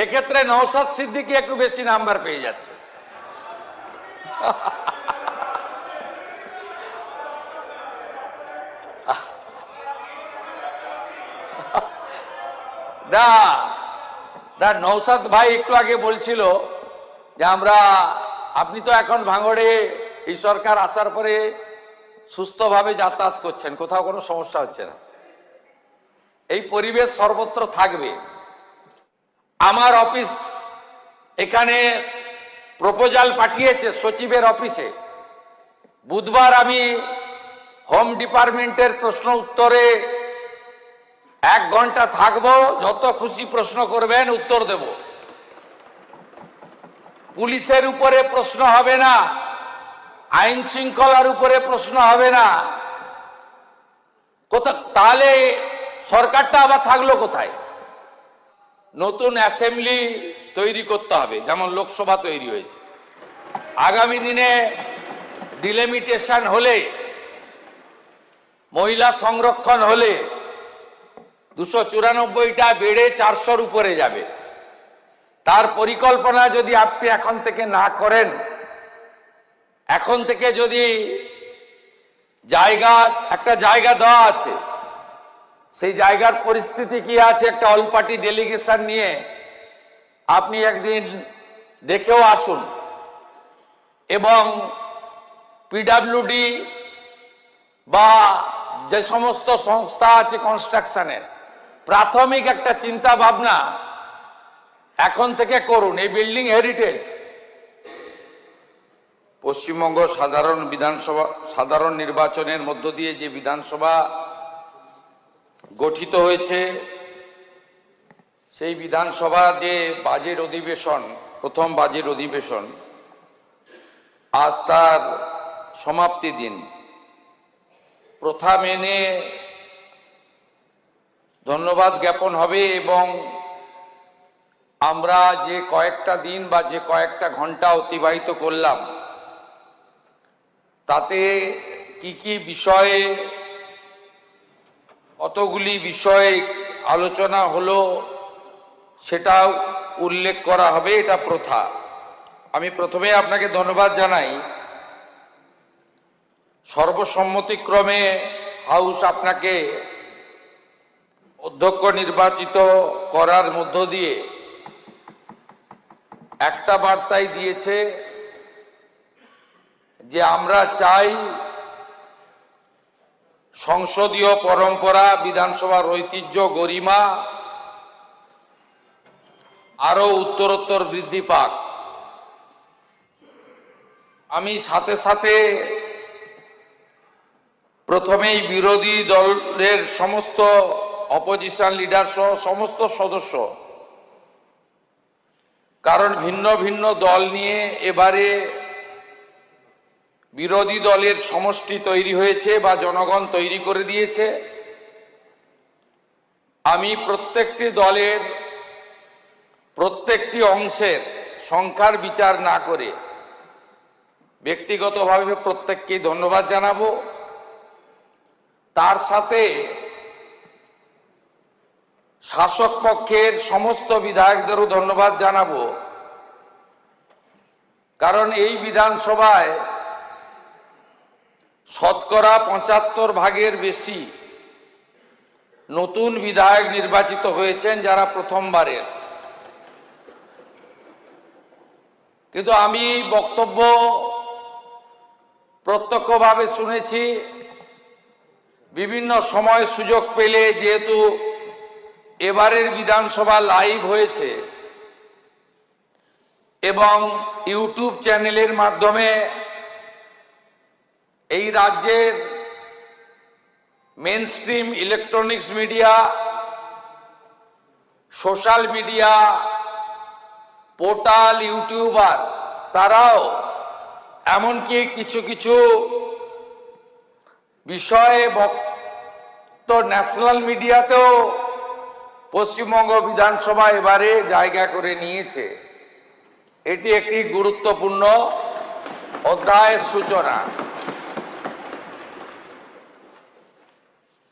এক্ষেত্রে নওশাদ সিদ্দিকী একটু বেশি নাম্বার পেয়ে যাচ্ছে। নওশাদ ভাই একটু আগে বলছিল যে আপনি তো এখন ভাঙড়ে এই সরকার আসার পরে সুস্থভাবে যাতায়াত করছেন, কোথাও কোনো সমস্যা হচ্ছে না। এই পরিবেশ সর্বত্র থাকবে। আমার অফিস এখানে প্রপোজাল পাঠিয়েছে সচিবের অফিসে। বুধবার আমি হোম ডিপার্টমেন্টের প্রশ্ন উত্তরে 1 ঘন্টা থাকবো, যত খুশি প্রশ্ন করবেন উত্তর দেব। পুলিশের উপরে প্রশ্ন হবে না, আইন শৃঙ্খলার উপরে প্রশ্ন হবে না। তাহলে সরকারটা আবার থাকলো কোথায়? নতুন অ্যাসেম্বলি তৈরি করতে হবে, যেমন লোকসভা তৈরি হয়েছে। আগামী দিনে ডিলিমিটেশন হলে, মহিলা সংরক্ষণ হলে 294টা বেড়ে 400-র উপরে যাবে। তার পরিকল্পনা যদি আপনি এখন থেকে না করেন, এখন থেকে যদি একটা জায়গা দেওয়া আছে, সেই জায়গার পরিস্থিতি কি আছে, একটা অল পার্টি ডেলিগেশন নিয়ে আপনি একদিন দেখেও আসুন। এবং পিডব্লিউডি বা যে সমস্ত সংস্থা আছে কনস্ট্রাকশনের, প্রাথমিক একটা চিন্তা ভাবনা এখন থেকে করুন। এই বিল্ডিং হেরিটেজ। পশ্চিমবঙ্গ সাধারণ নির্বাচনের মধ্য দিয়ে যে বিধানসভা গঠিত হয়েছে, সেই বিধানসভা যে বাজেট অধিবেশন, প্রথম বাজেট অধিবেশন, আজ তার সমাপ্তি দিন। প্রথা মেনে ধন্যবাদ জ্ঞাপন হবে এবং আমরা যে কয়েকটা দিন বা যে কয়েকটা ঘন্টা অতিবাহিত করলাম, তাতে কি কি বিষয়ে, কতগুলি বিষয়ে আলোচনা হলো সেটা উল্লেখ করা হবে। এটা প্রথা। আমি প্রথমে আপনাকে ধন্যবাদ জানাই। সর্বসম্মতিক্রমে হাউস আপনাকে অধ্যক্ষ নির্বাচিত করার মধ্য দিয়ে একটা বার্তাই দিয়েছে যে আমরা চাই সংসদীয় পরম্পরা, বিধানসভার ঐতিহ্য, গরিমা আরো উত্তরোত্তর বৃদ্ধি পাক। আমি সাথে সাথে প্রথমেই বিরোধী দলের সমস্ত অপোজিশন লিডার সহ সমস্ত সদস্য, কারণ ভিন্ন ভিন্ন দল নিয়ে এবারে বিরোধী দলের সমষ্টি তৈরি হয়েছে বা জনগণ তৈরি করে দিয়েছে। আমি প্রত্যেকটি দলের প্রত্যেকটি অংশের সংখ্যার বিচার না করে ব্যক্তিগতভাবে প্রত্যেককেই ধন্যবাদ জানাবো। তার সাথে শাসক পক্ষের সমস্ত বিধায়কদেরও ধন্যবাদ জানাবো, কারণ এই বিধানসভায় শতকরা 75% বেশি নতুন বিধায়ক নির্বাচিত হয়েছেন, যারা প্রথমবারের। কিন্তু আমি বক্তব্য প্রত্যক্ষভাবে শুনেছি, বিভিন্ন সময় সুযোগ পেলে, যেহেতু এবারের বিধানসভা লাইভ হয়েছে এবং ইউটিউব চ্যানেলের মাধ্যমে এই রাজ্যের mainstream electronics media, social media, portal, YouTuber, তারাও এমনকি কিছু কিছু বিষয়ে ন্যাশনাল মিডিয়াতেও পশ্চিমবঙ্গ বিধানসভা এবারে জায়গা করে নিয়েছে। এটি একটি গুরুত্বপূর্ণ অধ্যায়ের সূচনা।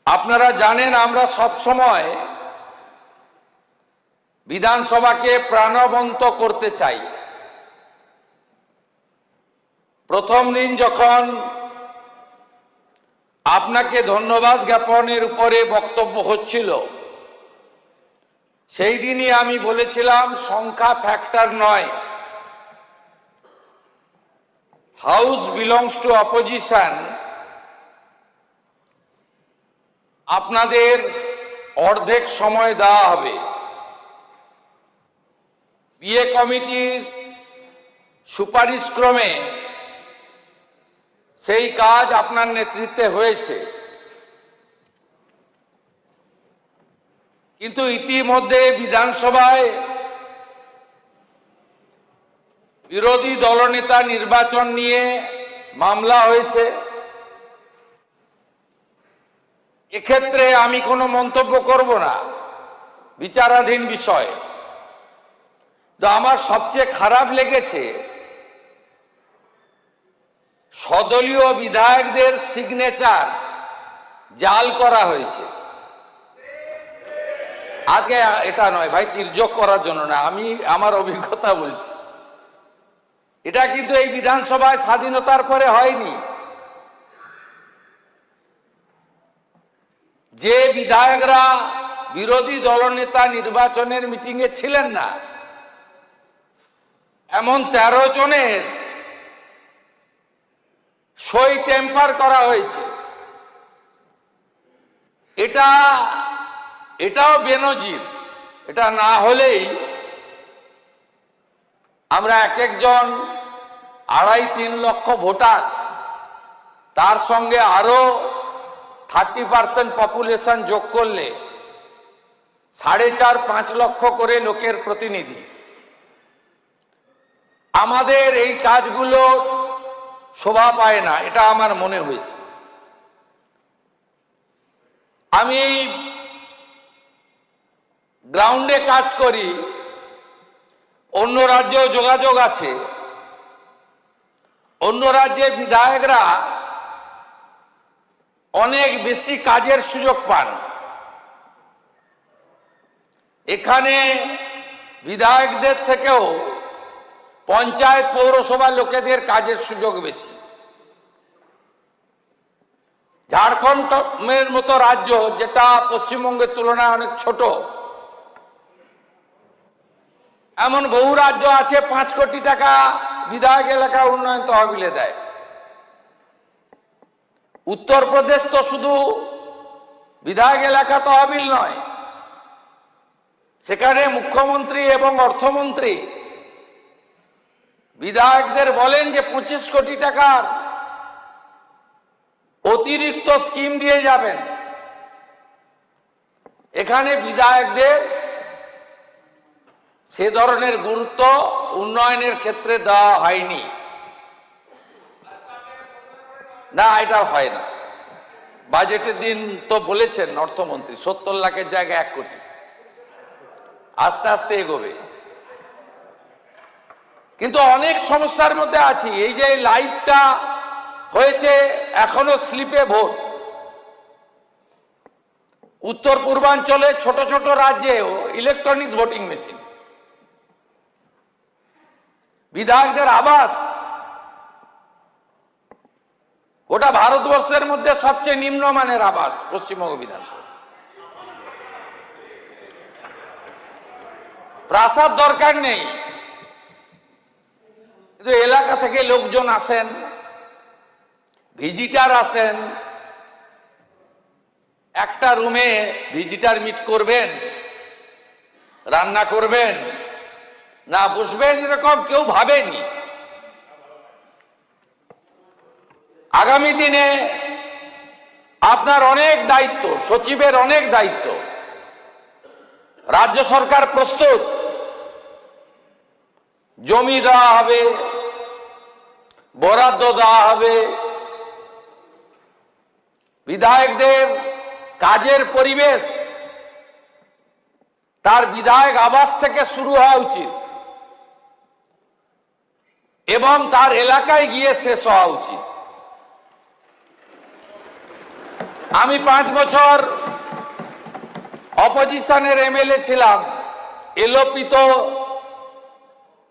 আপনারা জানেন আমরা সব সময় বিধানসভাকে প্রাণবন্ত করতে চাই। প্রথম দিন যখন আপনাকে ধন্যবাদ জ্ঞাপনের উপরে বক্তব্য হচ্ছিল, সেই দিনই আমি বলেছিলাম সংখ্যা ফ্যাক্টর নয়, হাউস বিলংস টু অপোজিশন। আপনাদের অর্ধেক সময় দেওয়া হবে। বিএ কমিটির সুপারিশ ক্রমে সেই কাজ আপনার নেতৃত্বে হয়েছে, কিন্তু ইতিমধ্যে বিধানসভায় বিরোধী দলনেতা নির্বাচন নিয়ে মামলা হয়েছে। এক্ষেত্রে আমি কোনো মন্তব্য করব না, বিচারাধীন বিষয়। তো আমার সবচেয়ে খারাপ লেগেছে সদলীয় বিধায়কদের সিগনেচার জাল করা হয়েছে। আজকে এটা নয় ভাই, তির্যক করার জন্য না, আমি আমার অভিজ্ঞতা বলছি। এটা কিন্তু এই বিধানসভায় স্বাধীনতার পরে হয়নি। যে বিধায়করা বিরোধী দলনেতা নির্বাচনের মিটিংয়ে ছিলেন না, এমন 13 জনের সই টেম্পার করা হয়েছে। এটাও বেনজির। এটা না হলেই আমরা এক একজন 2.5-3 লক্ষ ভোটার, তার সঙ্গে আরো 30% পপুলেশন যোগ করলে 4.5-5 লক্ষ করে লোকের প্রতিনিধি। আমাদের এই কাজগুলো শোভা পায় না, এটা আমার মনে হয়েছে। আমি গ্রাউন্ডে কাজ করি, অন্য রাজ্যেও যোগাযোগ আছে। অন্য রাজ্যে বিধায়করা অনেক বেশি কাজের সুযোগ পান। এখানে বিধায়কদের থেকেও পঞ্চায়েত পৌরসভা লোকেদের কাজের সুযোগ বেশি। ঝাড়খণ্ডের মতো রাজ্য, যেটা পশ্চিমবঙ্গের তুলনায় অনেক ছোট, এমন বহু রাজ্য আছে 5 কোটি টাকা বিধায়ক এলাকা উন্নয়ন তহবিলে দেয়। উত্তরপ্রদেশ তো শুধু বিধায়ক এলাকা তহবিল নয়, সেখানে মুখ্যমন্ত্রী এবং অর্থমন্ত্রী বিধায়কদের বলেন যে 25 কোটি টাকার অতিরিক্ত স্কিম দিয়ে যাবেন। এখানে বিধায়কদের সে ধরনের গুরুত্ব উন্নয়নের ক্ষেত্রে দেওয়া হয়নি। না, এটা হয় না। বাজেটের দিন তো বলেছেন অর্থমন্ত্রী 70 লাখের জায়গায় 1 কোটি। আস্তে আস্তে এগোবে। কিন্তু অনেক সমস্যার মধ্যে আছি। এই যে লাইভটা হয়েছে, এখনো স্লিপে ভোট। উত্তর পূর্বাঞ্চলে ছোট ছোট রাজ্যেও ইলেকট্রনিক্স ভোটিং মেশিন। বিধায়কদের আবাস গোটা ভারতবর্ষের মধ্যে সবচেয়ে নিম্নমানের আবাস পশ্চিমবঙ্গ বিধানসভা। প্রাসাদ দরকার নেই, কিন্তু এলাকা থেকে লোকজন আসেন, ভিজিটার আসেন। একটা রুমে ভিজিটার মিট করবেন, রান্না করবেন, না বসবেন, এরকম কেউ ভাবেনি। আগামী দিনে আপনার অনেক দায়িত্ব, সচিবের অনেক দায়িত্ব। রাজ্য সরকার প্রস্তুত, জমি দেওয়া হবে, বরাদ্দ দেওয়া হবে। বিধায়কদের কাজের পরিবেশ তার বিধায়ক আবাস থেকে শুরু হওয়া উচিত এবং তার এলাকায় গিয়ে শেষ হওয়া উচিত। আমি 5 বছর অপোজিশনের এমএলএ ছিলাম এলোপিত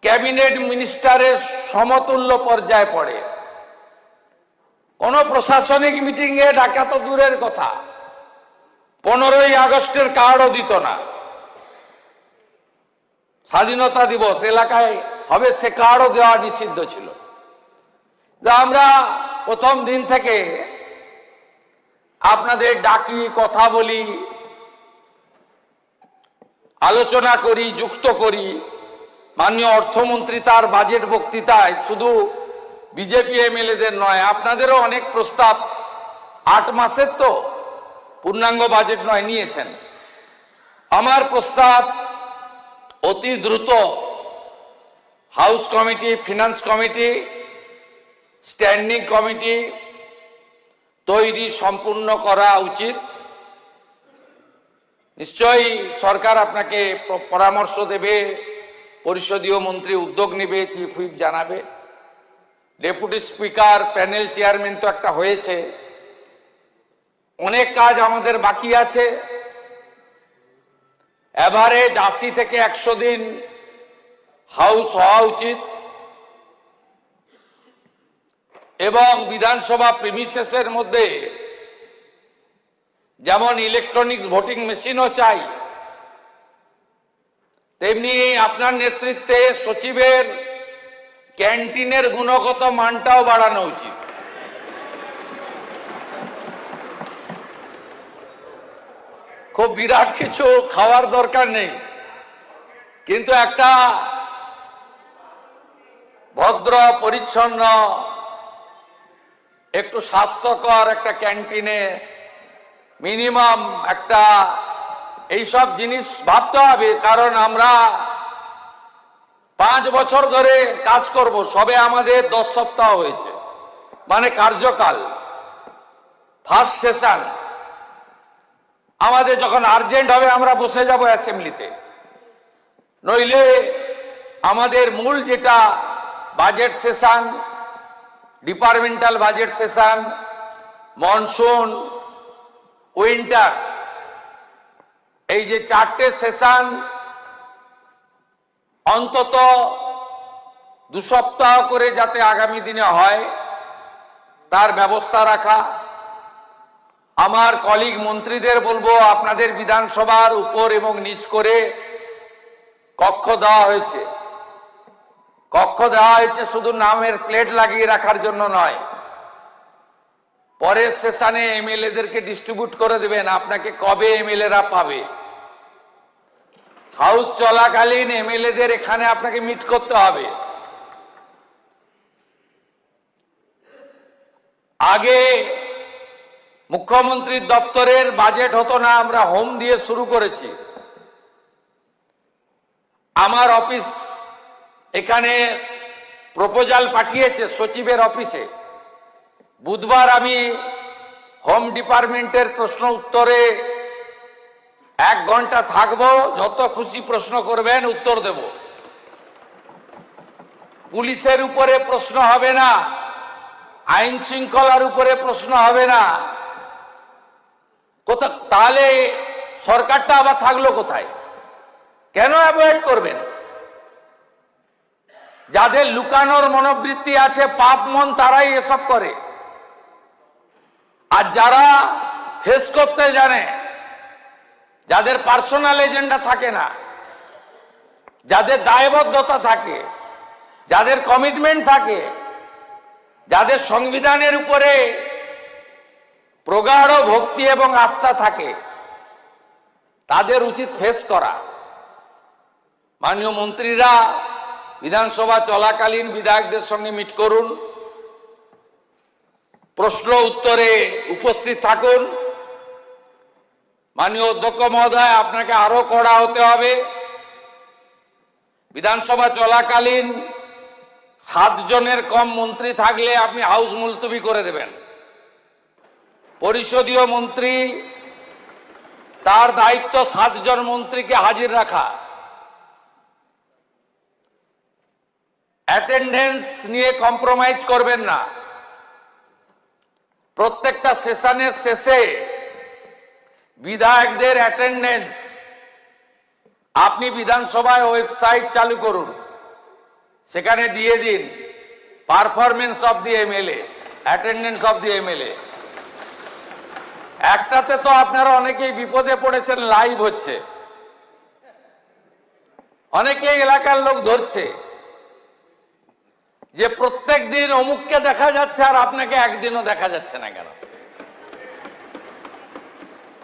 ক্যাবিনেট মিনিস্টারের সমতুল্য পর্যায়ে পড়ে। কোন প্রশাসনিক মিটিং এ ডাকা তো দূরের কথা, 15ই আগস্টের কার্ডও দিত না। স্বাধীনতা দিবস এলাকায় হবে সে কার্ডও দেওয়া নিষিদ্ধ ছিল। আমরা প্রথম দিন থেকে আপনাদের ডাকি, কথা বলি, আলোচনা করি, যুক্ত করি। মাননীয় অর্থমন্ত্রী তার বাজেট বক্তৃতায় শুধু বিজেপি এমএলএদের নয়, আপনাদেরও অনেক প্রস্তাব, 8 মাসের তো পূর্ণাঙ্গ বাজেট নয়, নিয়েছেন। আমার প্রস্তাব অতি দ্রুত house committee, finance committee, standing committee তৈরি সম্পূর্ণ করা উচিত। নিশ্চয়ই সরকার আপনাকে পরামর্শ দেবে, পরিষদীয় মন্ত্রী উদ্যোগ নেবে, চিফ হুইপ জানাবে, ডেপুটি স্পিকার, প্যানেল চেয়ারম্যান তো একটা হয়েছে। অনেক কাজ আমাদের বাকি আছে। এভারেজ 80 থেকে 100 দিন হাউস হওয়া উচিত এবং বিধানসভা প্রিমিসেসের মধ্যে যেমন ইলেকট্রনিক্স ভোটিং মেশিনও চাই, তেমনি আপনার নেতৃত্বে সচিবের ক্যান্টিনের গুণগত মানটাও বাড়ানো উচিত। খুব বিরাট কিছু খাওয়ার দরকার নেই, কিন্তু একটা ভদ্র, পরিচ্ছন্ন, একটু স্বাস্থ্যকর একটা ক্যান্টিনে মিনিমাম একটা এইসব জিনিস ভাবতে হবে। কারণ আমরা 5 বছর ধরে কাজ করব, সবে আমাদের 10 সপ্তাহ হয়েছে, মানে কার্যকাল, ফার্স্ট সেশন। আমাদের যখন আর্জেন্ট হবে আমরা বসে যাব অ্যাসেম্বলিতে, নইলে আমাদের মূল যেটা budget session, departmental budget session, monsoon, winter, এই যে 4টে সেশন অন্তত 2 সপ্তাহ করে যাতে আগামী দিনে হয় তার ব্যবস্থা রাখা। আমার কলিগ মন্ত্রীদের বলবো, আপনাদের বিধানসভার উপর এবং নিচ করে কক্ষ দেওয়া হয়েছে। কক্ষ দেওয়া হয়েছে শুধু নামের প্লেট লাগিয়ে রাখার জন্য নয়, পরের সেশনে এমএলএদেরকে ডিস্ট্রিবিউট করে দেবেন আপনাকে কবে এমএলএরা পাবে। হাউস চলাকালীন এমএলএদের এখানে আপনাকে মিট করতে হবে। আগে মুখ্যমন্ত্রীর দপ্তরের বাজেট হতো না, আমরা হোম দিয়ে শুরু করেছি। আমার অফিস এখানে প্রপোজাল পাঠিয়েছে সচিবের অফিসে। বুধবার আমি হোম ডিপার্টমেন্টের প্রশ্ন উত্তরে 1 ঘন্টা থাকবো, যত খুশি প্রশ্ন করবেন উত্তর দেব। পুলিশের উপরে প্রশ্ন হবে না, আইন শৃঙ্খলার উপরে প্রশ্ন হবে না। তাহলে সরকারটা আবার থাকলো কোথায়? কেন অ্যাভয়েড করবেন? যাদের লুকানোর মনোবৃত্তি আছে, পাপ মন, তারাই এসব করে। আর যারা ফেস করতে জানে, যাদের পার্সোনাল এজেন্ডা থাকে না, যাদের দায়বদ্ধতা থাকে, যাদের কমিটমেন্ট থাকে, যাদের সংবিধানের উপরে প্রগাঢ় ভক্তি এবং আস্থা থাকে, তাদের উচিত ফেস করা। মাননীয় মন্ত্রীরা বিধানসভা চলাকালীন বিধায়কদের সঙ্গে মিট করুন, প্রশ্ন উত্তরে উপস্থিত থাকুন। মাননীয় অধ্যক্ষ মহোদয়, আপনাকে আরো কড়া হতে হবে। বিধানসভা চলাকালীন 7 জনের কম মন্ত্রী থাকলে আপনি হাউস মুলতবি করে দেবেন। পরিষদীয় মন্ত্রী, তার দায়িত্ব 7 জন মন্ত্রীকে হাজির রাখা। অ্যাটেন্ডেন্স নিয়ে কম্প্রোমাইজ করবেন না। প্রত্যেকটা সেশনের শেষে বিধায়কদের অ্যাটেন্ডেন্স আপনি বিধানসভায় ওয়েবসাইট চালু করুন, সেখানে দিয়ে দিন performance of the MLA, attendance of the MLA. একটাতে তো আপনারা অনেকেই বিপদে পড়েছেন, লাইভ হচ্ছে, অনেকেই এলাকার লোক ধরছে যে প্রত্যেক দিন অমুককে দেখা যাচ্ছে আর আপনাকে একদিনও দেখা যাচ্ছে না কেন।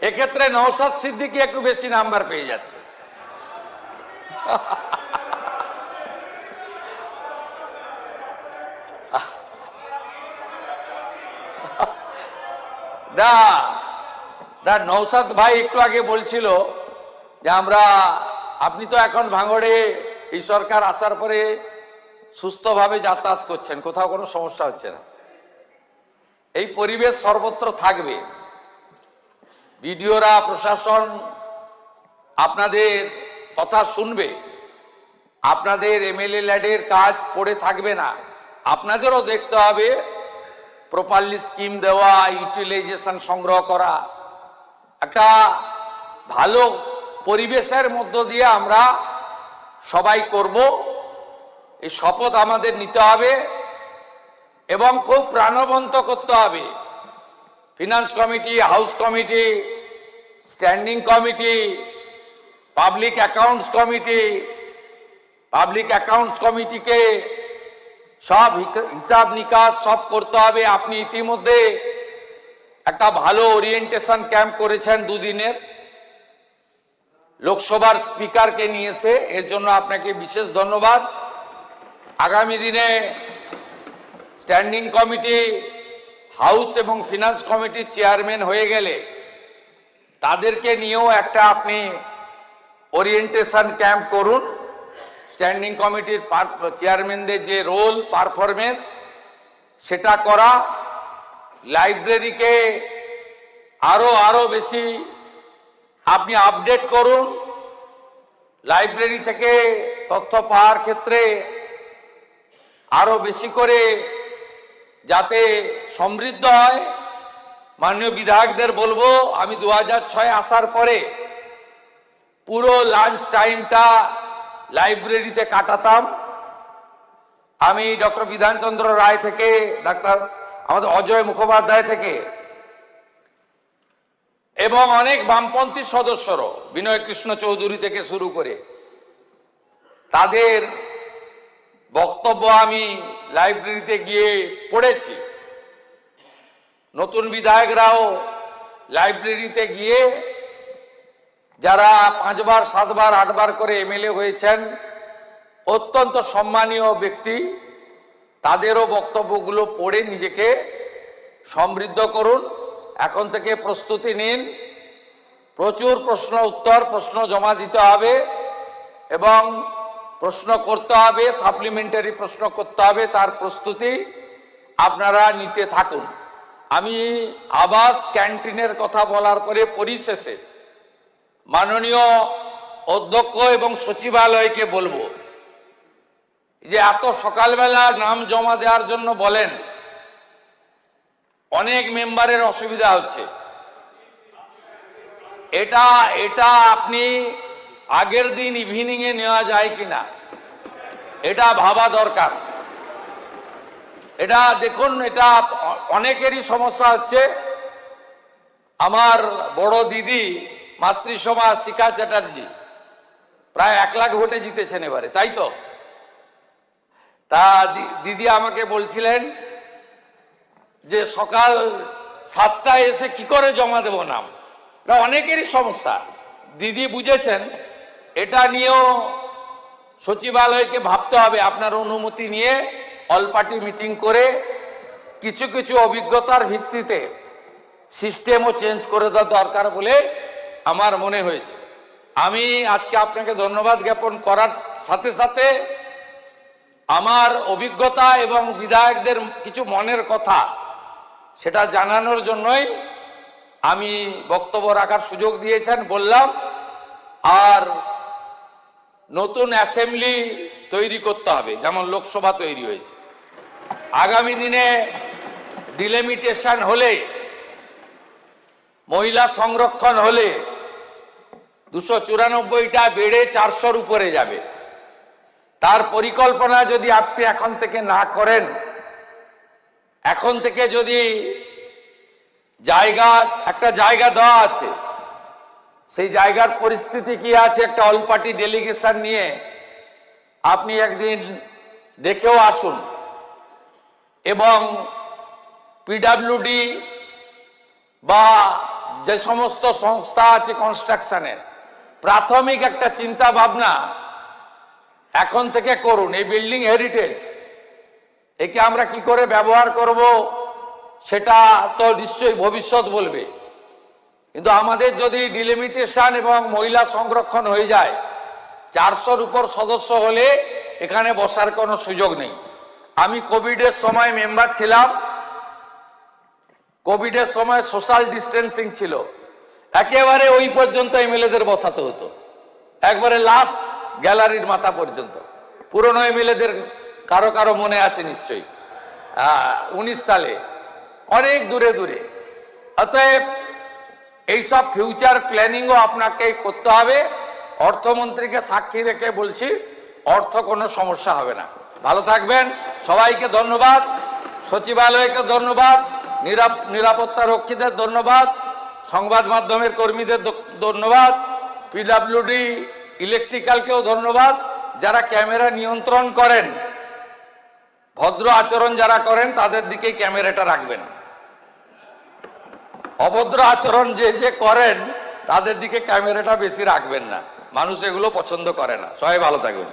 এক্ষেত্রে নওশাদ সিদ্দিকী একটু বেশি নাম্বার পেয়ে যাচ্ছে। নওশাদ ভাই একটু আগে বলছিল যে আপনি তো এখন ভাঙড়ে এই সরকার আসার পরে সুস্থভাবে যাতায়াত করছেন, কোথাও কোনো সমস্যা হচ্ছে না। এই পরিবেশ সর্বত্র থাকবে। বিডিওরা, প্রশাসন আপনাদের কথা শুনবে, আপনাদের এমএলএ ল্যাডের কাজ পড়ে থাকবে না। আপনাদেরও দেখতে হবে প্রপারলি স্কিম দেওয়া, ইউটিলাইজেশন সংগ্রহ করা, একটা ভালো পরিবেশের মধ্য দিয়ে আমরা সবাই করব। এই শপথ আমাদের নিতে হবে এবং খুব প্রাণবন্ত করতে হবে। Finance committee, house committee, standing committee, public accounts কমিটিকে সব হিসাব নিকাশ সব করতে হবে। আপনি ইতিমধ্যে একটা ভালো ওরিয়েন্টেশন ক্যাম্প করেছেন দুদিনের, লোকসভার স্পিকারকে নিয়েছে, এর জন্য আপনাকে বিশেষ ধন্যবাদ। আগামী দিনে স্ট্যান্ডিং কমিটি, হাউস এবং ফিনান্স কমিটির চেয়ারম্যান হয়ে গেলে তাদেরকে নিয়েও একটা আপনি ওরিয়েন্টেশন ক্যাম্প করুন। স্ট্যান্ডিং কমিটির চেয়ারম্যানদের যে রোল, পারফরমেন্স, সেটা করা। লাইব্রেরিকে আরো বেশি আপনি আপডেট করুন। লাইব্রেরি থেকে তথ্য পাওয়ার ক্ষেত্রে আরো বেশি করে যাতে সমৃদ্ধ হয়। মাননীয় বিধায়কদের বলবো, আমি 2006 আসার পরে পুরো লাঞ্চ টাইমটা লাইব্রেরিতে কাটাতাম। আমি ডক্টর বিধানচন্দ্র রায় থেকে, ডাক্তার আমাদের অজয় মুখোপাধ্যায় থেকে এবং অনেক বামপন্থী সদস্যরও, বিনয় কৃষ্ণ চৌধুরী থেকে শুরু করে, তাদের বক্তব্য আমি লাইব্রেরিতে গিয়ে পড়েছি। নতুন বিধায়করাও লাইব্রেরিতে গিয়ে, যারা 5 বার 7 বার 8 বার করে এমএলএ হয়েছেন, অত্যন্ত সম্মানীয় ব্যক্তি, তাদেরও বক্তব্যগুলো পড়ে নিজেকে সমৃদ্ধ করুন। এখন থেকে প্রস্তুতি নিন। প্রচুর প্রশ্ন জমা দিতে হবে এবং প্রশ্ন করতে হবে, সাপ্লিমেন্টারি প্রশ্ন করতে হবে, তার প্রস্তুতি আপনারা নিতে থাকুন। আমি আবাস ক্যান্টিনের কথা বলার পরে পরিশেষে মাননীয় অধ্যক্ষ এবং সচিবালয়কে বলবো যে এত সকালবেলা নাম জমা দেওয়ার জন্য বলেন, অনেক মেম্বারের অসুবিধা হচ্ছে। এটা আপনি আগের দিন ইভিনিং এ নেওয়া যায় কিনা, এটা ভাবা দরকার। এটা দেখুন, এটা অনেকেরই সমস্যা হচ্ছে। আমার বড় দিদি মাতৃসভা শিখা চ্যাটার্জি প্রায় 1 লাখ ভোটে জিতেছেন এবারে, তাই তো? তা দিদি আমাকে বলছিলেন যে সকাল 7টায় এসে কি করে জমা দেব নাম। এটা অনেকেরই সমস্যা। দিদি বুঝেছেন, এটা নিয়েও সচিবালয়কে ভাবতে হবে। আপনার অনুমতি নিয়ে অল পার্টি মিটিং করে কিছু কিছু অভিজ্ঞতার ভিত্তিতে সিস্টেমও চেঞ্জ করে দেওয়া দরকার বলে আমার মনে হয়েছে। আমি আজকে আপনাকে ধন্যবাদ জ্ঞাপন করার সাথে সাথে আমার অভিজ্ঞতা এবং বিধায়কদের কিছু মনের কথা সেটা জানানোর জন্যই আমি বক্তব্য রাখার সুযোগ দিয়েছেন বললাম। আর নতুন অ্যাসেম্বলি তৈরি করতে হবে, যেমন লোকসভা তৈরি হয়েছে। আগামী দিনে ডিলিমিটেশন হলে, মহিলা সংরক্ষণ হলে 294টা বেড়ে 400-র উপরে যাবে। তার পরিকল্পনা যদি আপনি এখন থেকে না করেন, এখন থেকে যদি একটা জায়গা দেওয়া আছে, সেই জায়গার পরিস্থিতি কি আছে, একটা অল পার্টি ডেলিগেশন নিয়ে আপনি একদিন দেখেও আসুন। এবং পিডব্লিউডি বা যে সমস্ত সংস্থা আছে কনস্ট্রাকশনের, প্রাথমিক একটা চিন্তা ভাবনা এখন থেকে করুন। এই বিল্ডিং হেরিটেজ, একে আমরা কি করে ব্যবহার করব সেটা তো নিশ্চয়ই ভবিষ্যৎ বলবে, কিন্তু আমাদের যদি ডিলিমিটেশন এবং মহিলা সংরক্ষণ হয়ে যায়, 400-র উপর সদস্য হলে এখানে বসার কোনো সুযোগ নেই। আমি কোভিডের সময় মেম্বার ছিলাম, কোভিডের সময় সোশ্যাল ডিস্টেন্সিং ছিল, একেবারে ওই পর্যন্ত এমএলএদের বসাতে হতো, একবারে লাস্ট গ্যালারির মাথা পর্যন্ত। পুরনো এমএলএদের কারো কারো মনে আছে নিশ্চয়ই, 19 সালে, অনেক দূরে দূরে। অতএব এইসব ফিউচার প্ল্যানিংও আপনাকে করতে হবে। অর্থমন্ত্রীকে সাক্ষী রেখে বলছি, অর্থ কোনো সমস্যা হবে না। ভালো থাকবেন, সবাইকে ধন্যবাদ, সচিবালয়কে ধন্যবাদ, নিরাপত্তা রক্ষীদের ধন্যবাদ, সংবাদ মাধ্যমের কর্মীদের ধন্যবাদ, পিডব্লিউডি ইলেকট্রিক্যালকেও ধন্যবাদ। যারা ক্যামেরা নিয়ন্ত্রণ করেন, ভদ্র আচরণ যারা করেন তাদের দিকেই ক্যামেরাটা রাখবেন, অভদ্র আচরণ যে করেন তাদের দিকে ক্যামেরাটা বেশি রাখবেন না, মানুষ এগুলো পছন্দ করে না। সবাই ভালো থাকবেন।